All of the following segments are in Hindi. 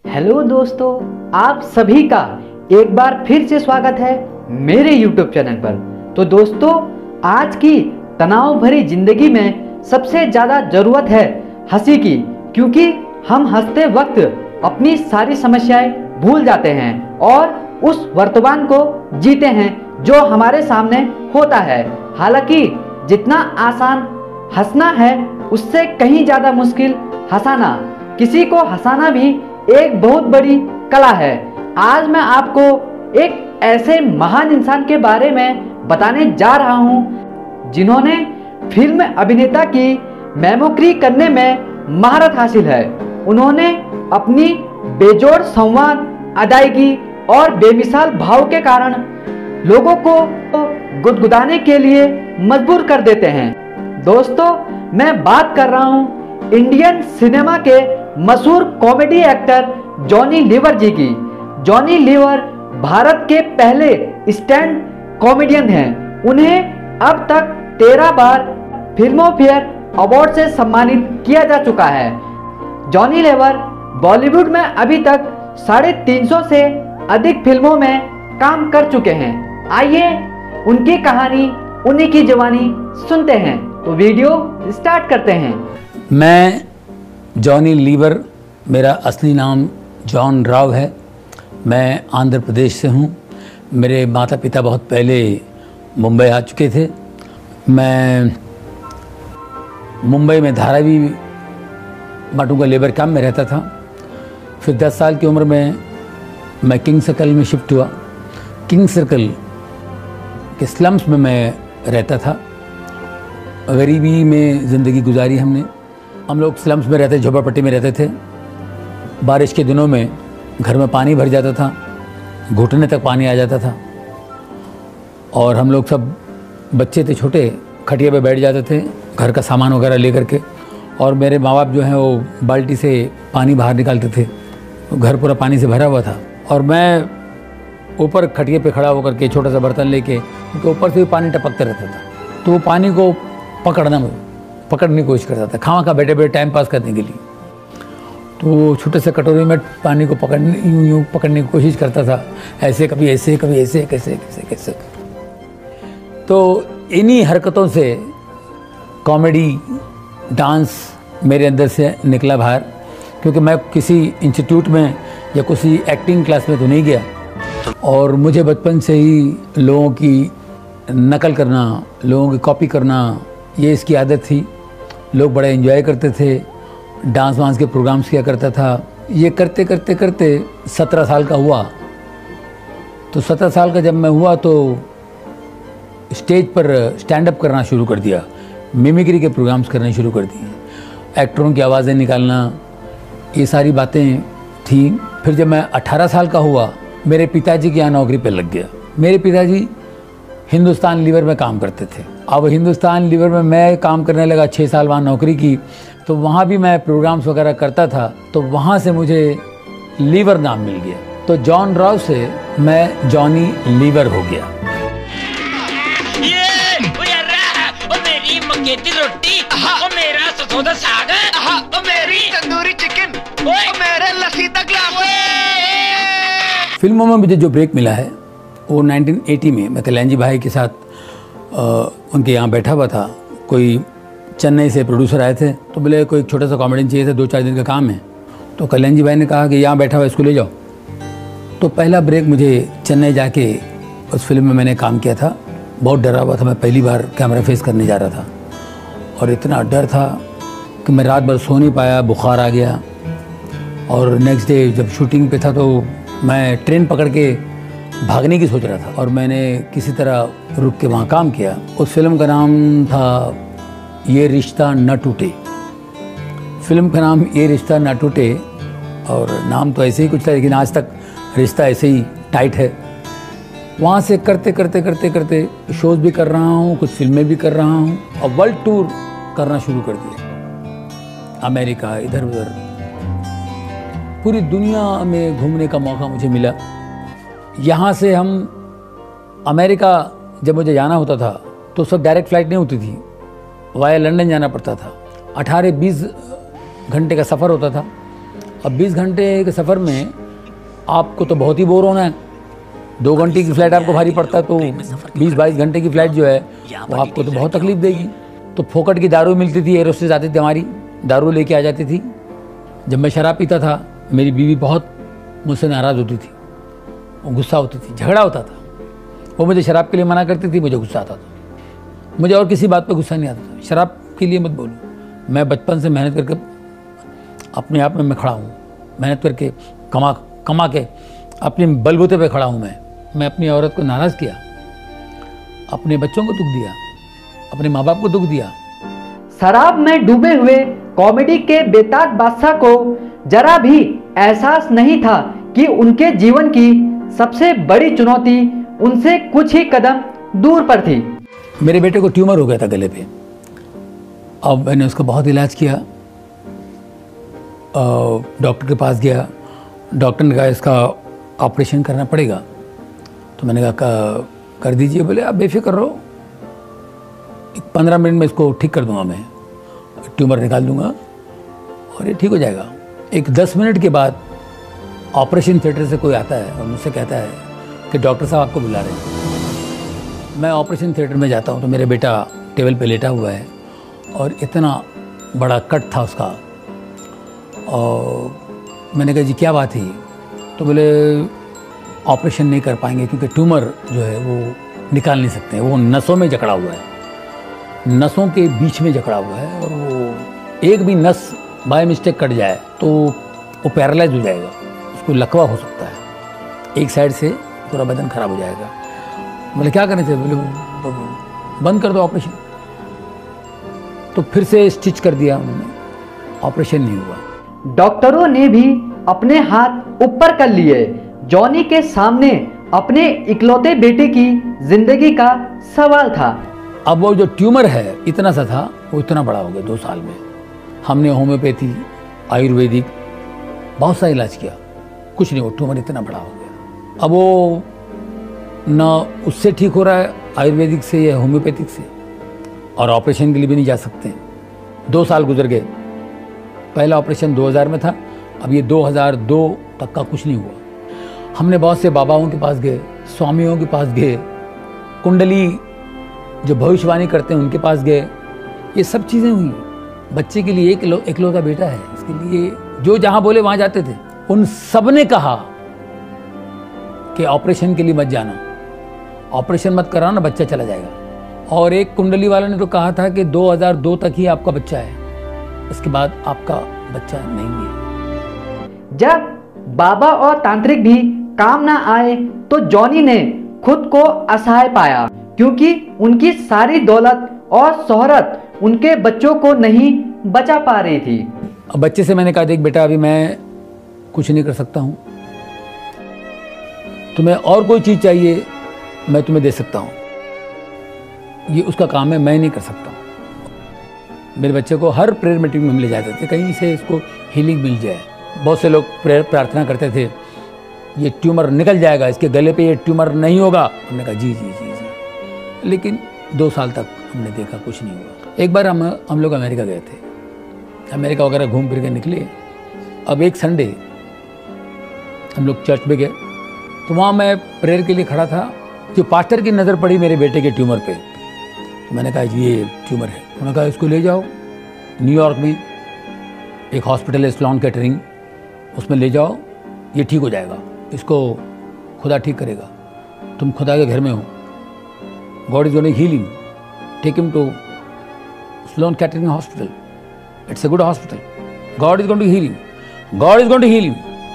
हेलो दोस्तों, आप सभी का एक बार फिर से स्वागत है मेरे YouTube चैनल पर। तो दोस्तों, आज की तनाव भरी जिंदगी में सबसे ज़्यादा ज़रूरत है हंसी की, क्योंकि हम हंसते वक्त अपनी सारी समस्याएं भूल जाते हैं और उस वर्तमान को जीते हैं जो हमारे सामने होता है। हालांकि जितना आसान हंसना है, उससे कहीं ज़्यादा मुश्किल हंसाना। किसी को हंसाना भी एक बहुत बड़ी कला है। आज मैं आपको एक ऐसे महान इंसान के बारे में बताने जा रहा हूं जिन्होंने फिल्म अभिनेता की मेमोक्री करने में महारत हासिल है। उन्होंने अपनी बेजोड़ संवाद, अदायगी और बेमिसाल भाव के कारण लोगों को गुदगुदाने के लिए मजबूर कर देते हैं। दोस्तों, मैं बात कर रहा हूं इंडियन सिनेमा के मशहूर कॉमेडी एक्टर जॉनी लीवर जी की। जॉनी लीवर भारत के पहले स्टैंड कॉमेडियन हैं। उन्हें अब तक 13 बार फिल्मफेयर अवार्ड से सम्मानित किया जा चुका है। जॉनी लीवर बॉलीवुड में अभी तक 350 से अधिक फिल्मों में काम कर चुके हैं। आइए उनकी कहानी, उन्हीं की जवानी सुनते हैं। तो वीडियो स्टार्ट करते हैं। मैं जॉनी लीवर, मेरा असली नाम जॉन राव है। मैं आंध्र प्रदेश से हूँ। मेरे माता पिता बहुत पहले मुंबई आ चुके थे। मैं मुंबई में धारावी माटुंगा लेबर कैंप में रहता था। फिर 10 साल की उम्र में मैं किंग सर्कल में शिफ्ट हुआ। किंग सर्कल के स्लम्स में मैं रहता था। गरीबी में ज़िंदगी गुजारी हमने। हम लोग स्लम्स में रहते, झोपड़पट्टी में रहते थे। बारिश के दिनों में घर में पानी भर जाता था, घुटने तक पानी आ जाता था। और हम लोग सब बच्चे थे छोटे, खटिया पे बैठ जाते थे घर का सामान वगैरह लेकर के। और मेरे माँ बाप जो हैं वो बाल्टी से पानी बाहर निकालते थे। तो घर पूरा पानी से भरा हुआ था और मैं ऊपर खटिया पे खड़ा होकर के छोटा सा बर्तन लेके, तो ऊपर से भी पानी टपकता रहता था। तो वो पानी को पकड़ने की कोशिश करता था, खामा खा बैठे बैठे टाइम पास करने के लिए। तो छोटे से कटोरी में पानी को यूं पकड़ने की कोशिश करता था, ऐसे कभी ऐसे, कभी ऐसे, कैसे। तो इन्हीं हरकतों से कॉमेडी, डांस मेरे अंदर से निकला बाहर। क्योंकि मैं किसी इंस्टीट्यूट में या किसी एक्टिंग क्लास में तो नहीं गया, और मुझे बचपन से ही लोगों की नकल करना, लोगों की कॉपी करना, ये इसकी आदत थी। लोग बड़ा एंजॉय करते थे, डांस वांस के प्रोग्राम्स किया करता था। ये करते 17 साल का हुआ। तो 17 साल का जब मैं हुआ तो स्टेज पर स्टैंड अप करना शुरू कर दिया, मिमिक्री के प्रोग्राम्स करने शुरू कर दिए, एक्टरों की आवाज़ें निकालना, ये सारी बातें थी। फिर जब मैं 18 साल का हुआ, मेरे पिताजी के यहाँ नौकरी पर लग गया। मेरे पिताजी हिंदुस्तान लीवर में काम करते थे। अब हिंदुस्तान लीवर में मैं काम करने लगा, 6 साल वहाँ नौकरी की। तो वहाँ भी मैं प्रोग्राम्स वगैरह करता था। तो वहाँ से मुझे लीवर नाम मिल गया। तो जॉन राव से मैं जॉनी लीवर हो गया। मेरी मंगेती रोटी, मेरा ससोदा साग, मेरी तंदूरी चिकन, मेरे लस्सी तक फिल्मों में मुझे जो ब्रेक मिला है वो 1980 में मैं कल्याण जी भाई के साथ उनके यहाँ बैठा हुआ था। कोई चेन्नई से प्रोड्यूसर आए थे, तो बोले कोई छोटा सा कॉमेडियन चाहिए था, 2-4 दिन का काम है। तो कल्याण जी भाई ने कहा कि यहाँ बैठा हुआ इसको ले जाओ। तो पहला ब्रेक मुझे चेन्नई जाके उस फिल्म में मैंने काम किया था। बहुत डरा हुआ था, मैं पहली बार कैमरा फेस करने जा रहा था और इतना डर था कि मैं रात भर सो नहीं पाया, बुखार आ गया। और नेक्स्ट डे जब शूटिंग पे था तो मैं ट्रेन पकड़ के भागने की सोच रहा था, और मैंने किसी तरह रुक के वहाँ काम किया। उस फिल्म का नाम था ये रिश्ता न टूटे। फिल्म का नाम ये रिश्ता न टूटे, और नाम तो ऐसे ही कुछ था, लेकिन आज तक रिश्ता ऐसे ही टाइट है। वहाँ से करते शोज़ भी कर रहा हूँ, कुछ फिल्में भी कर रहा हूँ, और वर्ल्ड टूर करना शुरू कर दिया। अमेरिका, इधर उधर पूरी दुनिया में घूमने का मौका मुझे मिला। यहाँ से हम अमेरिका जब मुझे जाना होता था तो उस वक्त डायरेक्ट फ़्लाइट नहीं होती थी, वाया लंदन जाना पड़ता था। 18-20 घंटे का सफ़र होता था। अब 20 घंटे के सफ़र में आपको तो बहुत ही बोर होना है। 2 घंटे की फ़्लाइट आपको भारी पड़ता है, तो 20-22 घंटे की फ़्लाइट जो है वो आपको तो बहुत तकलीफ देगी। तो फोकट की दारू मिलती थी, एरोस्टेस आती थी हमारी, दारू लेके आ जाती थी। जब मैं शराब पीता था, मेरी बीवी बहुत मुझसे नाराज़ होती थी, वो गुस्सा होती थी, झगड़ा होता था। वो मुझे शराब के लिए मना करती थी, मुझे गुस्सा आता था। मुझे और किसी बात पे गुस्सा नहीं आता था, शराब के लिए मत बोलो। मैं बचपन से मेहनत करके अपने आप में मैं खड़ा हूँ, मेहनत करके कमा के अपने बलबूते पे खड़ा हूँ। मैं अपनी औरत को नाराज़ किया, अपने बच्चों को दुख दिया, अपने माँ बाप को दुख दिया। शराब में डूबे हुए कॉमेडी के बेताज बादशाह को जरा भी एहसास नहीं था कि उनके जीवन की सबसे बड़ी चुनौती उनसे कुछ ही कदम दूर पर थी। मेरे बेटे को ट्यूमर हो गया था गले पे। अब मैंने उसका बहुत इलाज किया, डॉक्टर के पास गया। डॉक्टर ने कहा इसका ऑपरेशन करना पड़ेगा। तो मैंने कहा कर दीजिए। बोले आप बेफिक्र रहो, 15 मिनट में इसको ठीक कर दूंगा, मैं ट्यूमर निकाल दूंगा और ये ठीक हो जाएगा। एक 10 मिनट के बाद ऑपरेशन थिएटर से कोई आता है और मुझसे कहता है कि डॉक्टर साहब आपको बुला रहे हैं। मैं ऑपरेशन थिएटर में जाता हूँ तो मेरा बेटा टेबल पे लेटा हुआ है और इतना बड़ा कट था उसका। और मैंने कहा जी क्या बात है? तो बोले ऑपरेशन नहीं कर पाएंगे क्योंकि ट्यूमर जो है वो निकाल नहीं सकते हैं, वो नसों में जकड़ा हुआ है, नसों के बीच में जकड़ा हुआ है और वो एक भी नस बाय मिस्टेक कट जाए तो वो पैरालाइज हो जाएगा, उसको लकवा हो सकता है, एक साइड से पूरा बदन खराब हो जाएगा। बोले क्या करने थे? बोले बंद कर दो ऑपरेशन। तो फिर से स्टिच कर दिया उन्होंने, ऑपरेशन नहीं हुआ। डॉक्टरों ने भी अपने हाथ ऊपर कर लिए। जॉनी के सामने अपने इकलौते बेटे की जिंदगी का सवाल था। अब वो जो ट्यूमर है इतना सा था, वो इतना बड़ा हो गया 2 साल में। हमने होम्योपैथी, आयुर्वेदिक बहुत सा इलाज किया, कुछ नहीं, वो ट्यूमर इतना बड़ा हो गया। अब वो ना उससे ठीक हो रहा है आयुर्वेदिक से या होम्योपैथिक से, और ऑपरेशन के लिए भी नहीं जा सकते। 2 साल गुजर गए। पहला ऑपरेशन 2000 में था, अब ये 2002 तक का कुछ नहीं हुआ। हमने बहुत से बाबाओं के पास गए, स्वामियों के पास गए, कुंडली जो भविष्यवाणी करते हैं उनके पास गए, ये सब चीज़ें हुई। बच्चे के लिए इकलौता बेटा है, इसके लिए जो जहाँ बोले वहाँ जाते थे। उन सब ने कहा कि ऑपरेशन के लिए मत जाना, ऑपरेशन मत कराना, बच्चा चला जाएगा। और एक कुंडली वाला ने तो कहा था कि 2002 तक ही आपका बच्चा है, इसके बाद आपका बच्चा नहीं है। जब बाबा और तांत्रिक भी काम ना आए तो जॉनी ने खुद को असहाय पाया, क्योंकि उनकी सारी दौलत और शोहरत उनके बच्चों को नहीं बचा पा रही थी। अब बच्चे से मैंने कहा देख बेटा, अभी मैं कुछ नहीं कर सकता हूँ, तुम्हें और कोई चीज़ चाहिए मैं तुम्हें दे सकता हूँ, ये उसका काम है, मैं नहीं कर सकता हूँ। मेरे बच्चे को हर प्रेयर मीटिंग में हम ले जाते थे, कहीं से इसको हीलिंग मिल जाए। बहुत से लोग प्रेयर प्रार्थना करते थे ये ट्यूमर निकल जाएगा, इसके गले पे ये ट्यूमर नहीं होगा। हमने कहा जी जी जी जी, लेकिन 2 साल तक हमने देखा कुछ नहीं हुआ। एक बार हम लोग अमेरिका गए थे, अमेरिका वगैरह घूम फिर के निकले। अब एक संडे हम लोग चर्च में गए, तो वहाँ मैं प्रेयर के लिए खड़ा था। जो पास्टर की नज़र पड़ी मेरे बेटे के ट्यूमर पे, तो मैंने कहा जी ये ट्यूमर है। उन्होंने कहा इसको ले जाओ, न्यूयॉर्क में एक हॉस्पिटल है स्लॉन कैटरिंग, उसमें ले जाओ, ये ठीक हो जाएगा, इसको खुदा ठीक करेगा, तुम खुदा के घर में हो, God is going to heal him, take him to Sloan Kettering hospital, it's a good hospital, God is going to heal him, God is going to heal him.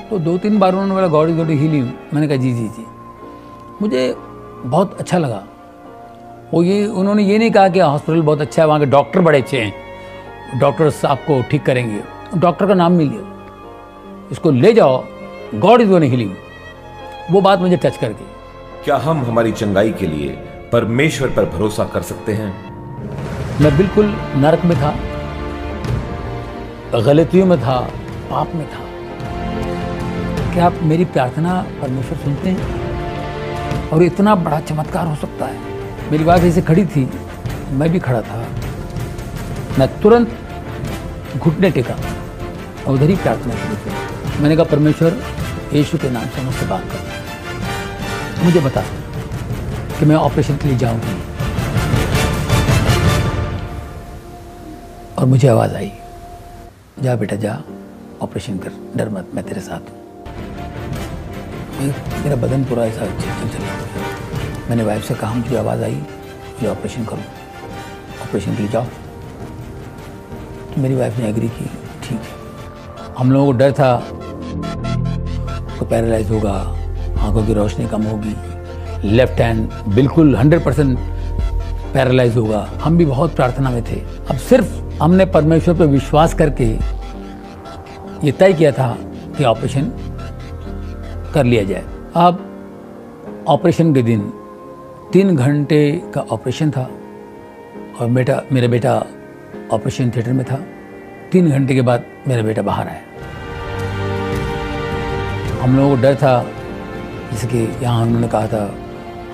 तो 2-3 बार उन्होंने बोला God is going to heal him. मैंने कहा जी जी जी। मुझे बहुत अच्छा लगा। उन्होंने ये नहीं कहा कि हॉस्पिटल बहुत अच्छा है, वहाँ के डॉक्टर बड़े अच्छे हैं, डॉक्टर्स आपको ठीक करेंगे, डॉक्टर का नाम नहीं लिया, इसको ले जाओ, God is going to heal him. वो बात मुझे टच कर गई। क्या हम हमारी चंगाई के लिए परमेश्वर पर भरोसा कर सकते हैं? मैं बिल्कुल नरक में था, गलतियों में था, पाप में था। क्या आप मेरी प्रार्थना परमेश्वर सुनते हैं? और इतना बड़ा चमत्कार हो सकता है। मेरी बात ऐसे खड़ी थी, मैं भी खड़ा था, मैं तुरंत घुटने टेका और उधर ही प्रार्थना शुरू की। मैंने कहा परमेश्वर यीशु के नाम से मुझसे बात कर, मुझे बता कि मैं ऑपरेशन के लिए जाऊंगी। और मुझे आवाज़ आई, जा बेटा जा, ऑपरेशन कर, डर मत, मैं तेरे साथ हूँ। मेरा बदन पूरा ऐसा चल रहा था। मैंने वाइफ से कहा मुझे आवाज़ आई, मुझे ऑपरेशन करो, ऑपरेशन के लिए जाओ। तो मेरी वाइफ ने एग्री की, ठीक है। हम लोगों को डर था तो पैरालाइज होगा, आंखों की रोशनी कम होगी, लेफ्ट हैंड बिल्कुल 100% पैरालाइज होगा। हम भी बहुत प्रार्थना में थे। अब सिर्फ हमने परमेश्वर पर विश्वास करके ये तय किया था कि ऑपरेशन कर लिया जाए। अब ऑपरेशन के दिन 3 घंटे का ऑपरेशन था और मेरा बेटा ऑपरेशन थिएटर में था। 3 घंटे के बाद मेरा बेटा बाहर आया। हम लोगों को डर था, जैसे कि यहाँ उन्होंने कहा था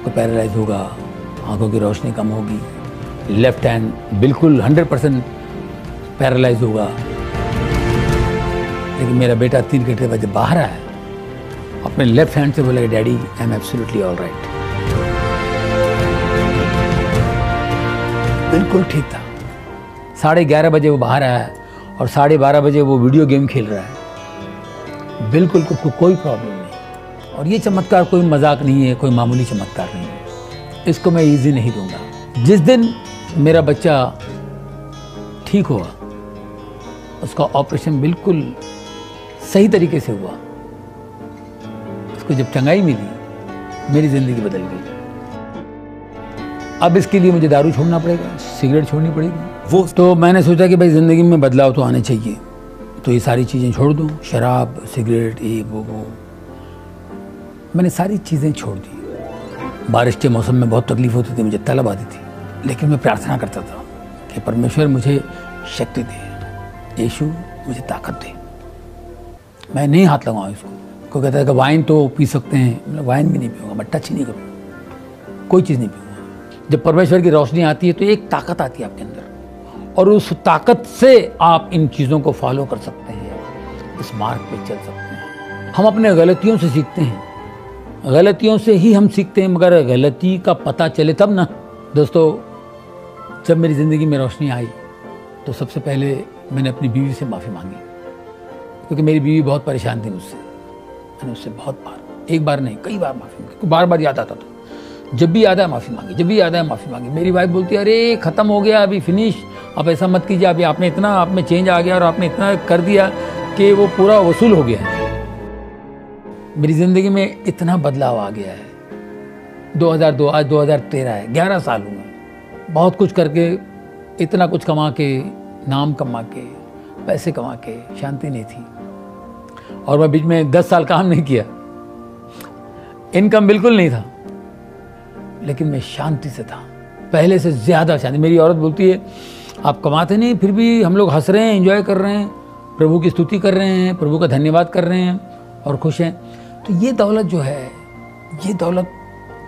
कि पैरालाइज होगा, आंखों की रोशनी कम होगी, लेफ्ट हैंड बिल्कुल 100% पैरालाइज होगा। लेकिन मेरा बेटा 3 घंटे बाद जब बाहर आया, अपने लेफ्ट हैंड से बोला, daddy I am absolutely all right. बिल्कुल ठीक था। 11:30 बजे वो बाहर आया और 12:30 बजे वो वीडियो गेम खेल रहा है। बिल्कुल कोई प्रॉब्लम नहीं। और ये चमत्कार कोई मजाक नहीं है, कोई मामूली चमत्कार नहीं है। इसको मैं इजी नहीं दूंगा। जिस दिन मेरा बच्चा ठीक हुआ, उसका ऑपरेशन बिल्कुल सही तरीके से हुआ, उसको जब चंगाई मिली, मेरी ज़िंदगी बदल गई। अब इसके लिए मुझे दारू छोड़ना पड़ेगा, सिगरेट छोड़नी पड़ेगी। वो तो मैंने सोचा कि भाई ज़िंदगी में बदलाव तो आने चाहिए, तो ये सारी चीज़ें छोड़ दूँ, शराब, सिगरेट, ये वो। मैंने सारी चीज़ें छोड़ दी। बारिश के मौसम में बहुत तकलीफ होती थी, मुझे तलब आती थी, लेकिन मैं प्रार्थना करता था कि परमेश्वर मुझे शक्ति दे, यीशु मुझे ताकत दे, मैं नहीं हाथ लगाऊँ इसको। कोई कहता है कि वाइन तो पी सकते हैं, मैं वाइन भी नहीं पीऊँगा, मैं टच ही नहीं करूँगा, कोई चीज़ नहीं पीऊँगा। जब परमेश्वर की रोशनी आती है तो एक ताकत आती है आपके अंदर, और उस ताकत से आप इन चीज़ों को फॉलो कर सकते हैं, इस मार्ग पे चल सकते हैं। हम अपने गलतियों से सीखते हैं, गलतियों से ही हम सीखते हैं, मगर गलती का पता चले तब ना। दोस्तों, जब मेरी ज़िंदगी में रोशनी आई तो सबसे पहले मैंने अपनी बीवी से माफ़ी मांगी, क्योंकि मेरी बीवी बहुत परेशान थी मुझसे। मैंने उससे बहुत बार, एक बार नहीं कई बार माफ़ी मांगी, बार बार याद आता था। जब भी याद आया माफ़ी मांगी, जब भी याद आया माफ़ी मांगी। मेरी वाइफ बोलती है, अरे ख़त्म हो गया, अभी फिनिश, आप ऐसा मत कीजिए, अभी आपने इतना, आप में चेंज आ गया और आपने इतना कर दिया कि वो पूरा वसूल हो गया है। मेरी ज़िंदगी में इतना बदलाव आ गया है। 2002, आज 2013 है, 11 साल हुए। बहुत कुछ करके, इतना कुछ कमा के, नाम कमा के, पैसे कमा के, शांति नहीं थी। और मैं बीच में 10 साल काम नहीं किया, इनकम बिल्कुल नहीं था, लेकिन मैं शांति से था, पहले से ज़्यादा शांति। मेरी औरत बोलती है, आप कमाते नहीं, फिर भी हम लोग हंस रहे हैं, एंजॉय कर रहे हैं, प्रभु की स्तुति कर रहे हैं, प्रभु का धन्यवाद कर रहे हैं और खुश हैं। तो ये दौलत जो है, ये दौलत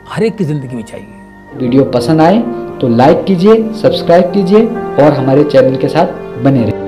हर एक की ज़िंदगी में चाहिए। वीडियो पसंद आए तो लाइक कीजिए, सब्सक्राइब कीजिए और हमारे चैनल के साथ बने रहिए।